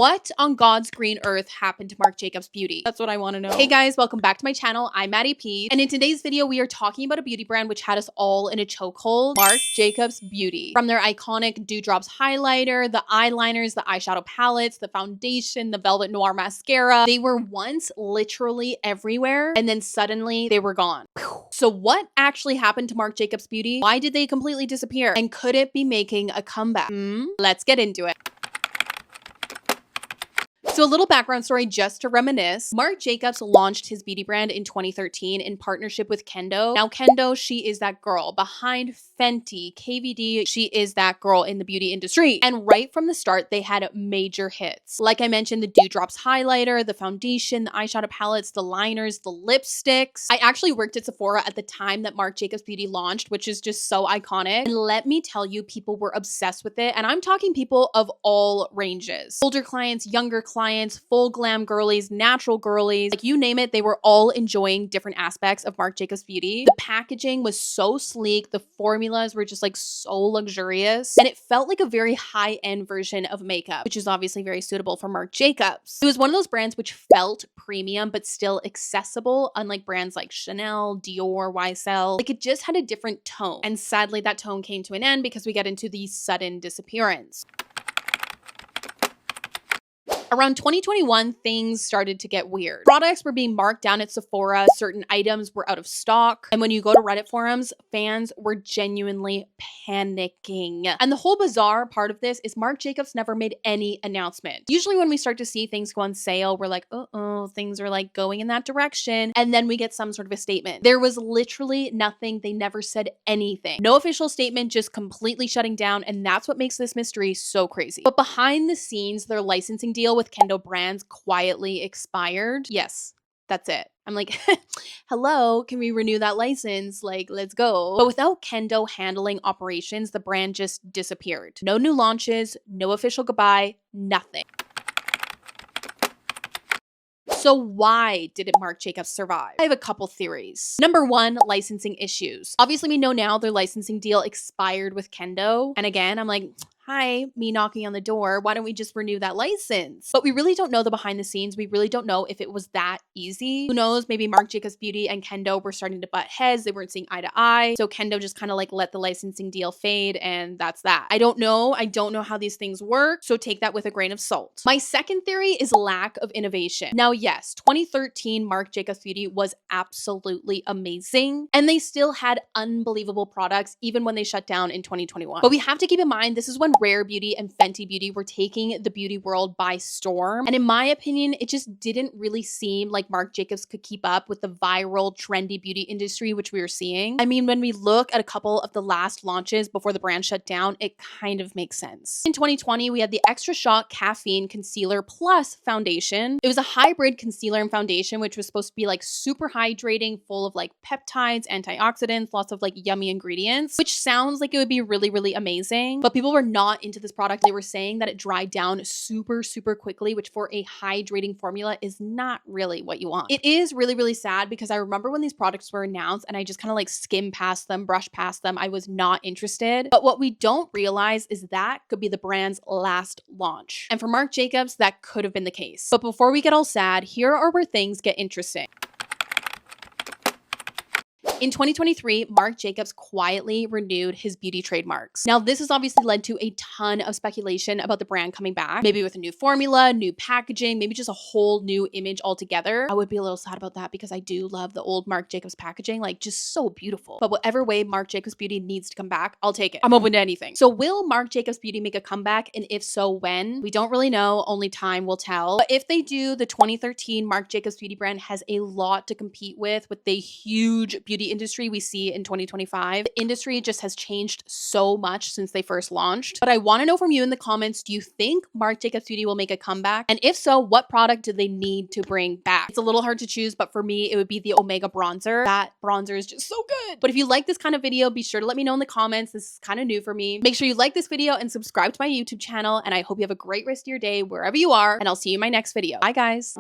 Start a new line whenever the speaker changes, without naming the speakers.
What on God's green earth happened to Marc Jacobs Beauty? That's what I want to know. Hey guys, welcome back to my channel. I'm Maddie P. And in today's video, we are talking about a beauty brand which had us all in a chokehold, Marc Jacobs Beauty. From their iconic Dewdrops highlighter, the eyeliners, the eyeshadow palettes, the foundation, the Velvet Noir mascara, they were once literally everywhere and then suddenly they were gone. So what actually happened to Marc Jacobs Beauty? Why did they completely disappear? And could it be making a comeback? Let's get into it. So a little background story just to reminisce. Marc Jacobs launched his beauty brand in 2013 in partnership with Kendo. Now Kendo, she is that girl behind Fenty, KVD. She is that girl in the beauty industry. And right from the start, they had major hits. Like I mentioned, the Dewdrops highlighter, the foundation, the eyeshadow palettes, the liners, the lipsticks. I actually worked at Sephora at the time that Marc Jacobs Beauty launched, which is just so iconic. And let me tell you, people were obsessed with it. And I'm talking people of all ranges. Older clients, younger clients, full glam girlies, natural girlies, like you name it, they were all enjoying different aspects of Marc Jacobs Beauty. The packaging was so sleek, the formulas were just like so luxurious, and it felt like a very high-end version of makeup, which is obviously very suitable for Marc Jacobs. It was one of those brands which felt premium but still accessible, unlike brands like Chanel, Dior, YSL. Like it just had a different tone, and sadly that tone came to an end because we get into the sudden disappearance. Around 2021, things started to get weird. Products were being marked down at Sephora, certain items were out of stock, and when you go to Reddit forums, fans were genuinely panicking. And the whole bizarre part of this is Marc Jacobs never made any announcement. Usually when we start to see things go on sale, we're like, uh-oh, things are like going in that direction, and then we get some sort of a statement. There was literally nothing. They never said anything. No official statement, just completely shutting down, and that's what makes this mystery so crazy. But behind the scenes, their licensing deal with Kendo Brands quietly expired. Yes, that's it. I'm like, hello, can we renew that license? Like, let's go. But without Kendo handling operations, the brand just disappeared. No new launches, no official goodbye, nothing. So why didn't Marc Jacobs survive? I have a couple theories. Number one, licensing issues. Obviously, we know now their licensing deal expired with Kendo. And again, I'm like, hi, me knocking on the door. Why don't we just renew that license? But we really don't know the behind the scenes. We really don't know if it was that easy. Who knows? Maybe Marc Jacobs Beauty and Kendo were starting to butt heads. They weren't seeing eye to eye. So Kendo just kind of like let the licensing deal fade, and that's that. I don't know. I don't know how these things work. So take that with a grain of salt. My second theory is lack of innovation. Now, yes, 2013 Marc Jacobs Beauty was absolutely amazing, and they still had unbelievable products even when they shut down in 2021. But we have to keep in mind, this is when Rare Beauty and Fenty Beauty were taking the beauty world by storm. And in my opinion, it just didn't really seem like Marc Jacobs could keep up with the viral, trendy beauty industry, which we were seeing. I mean, when we look at a couple of the last launches before the brand shut down, it kind of makes sense. In 2020, we had the Extra Shot Caffeine Concealer Plus Foundation. It was a hybrid concealer and foundation, which was supposed to be like super hydrating, full of like peptides, antioxidants, lots of like yummy ingredients, which sounds like it would be really, really amazing. But people were not into this product. They were saying that it dried down super quickly, which for a hydrating formula is not really what you want. It is really, really sad because I remember when these products were announced and I just kind of like skimmed past them, brushed past them. I was not interested. But what we don't realize is that could be the brand's last launch. And for Marc Jacobs, that could have been the case. But before we get all sad, here are where things get interesting. In 2023, Marc Jacobs quietly renewed his beauty trademarks. Now, this has obviously led to a ton of speculation about the brand coming back, maybe with a new formula, new packaging, maybe just a whole new image altogether. I would be a little sad about that because I do love the old Marc Jacobs packaging, like just so beautiful. But whatever way Marc Jacobs Beauty needs to come back, I'll take it. I'm open to anything. So will Marc Jacobs Beauty make a comeback? And if so, when? We don't really know. Only time will tell. But if they do, the 2013 Marc Jacobs Beauty brand has a lot to compete with the huge beauty industry we see in 2025. The industry just has changed so much since they first launched. But I want to know from you in the comments, do you think Marc Jacobs Beauty will make a comeback? And if so, what product do they need to bring back? It's a little hard to choose, but for me, it would be the Omega bronzer. That bronzer is just so good. But if you like this kind of video, be sure to let me know in the comments. This is kind of new for me. Make sure you like this video and subscribe to my YouTube channel. And I hope you have a great rest of your day wherever you are. And I'll see you in my next video. Bye, guys.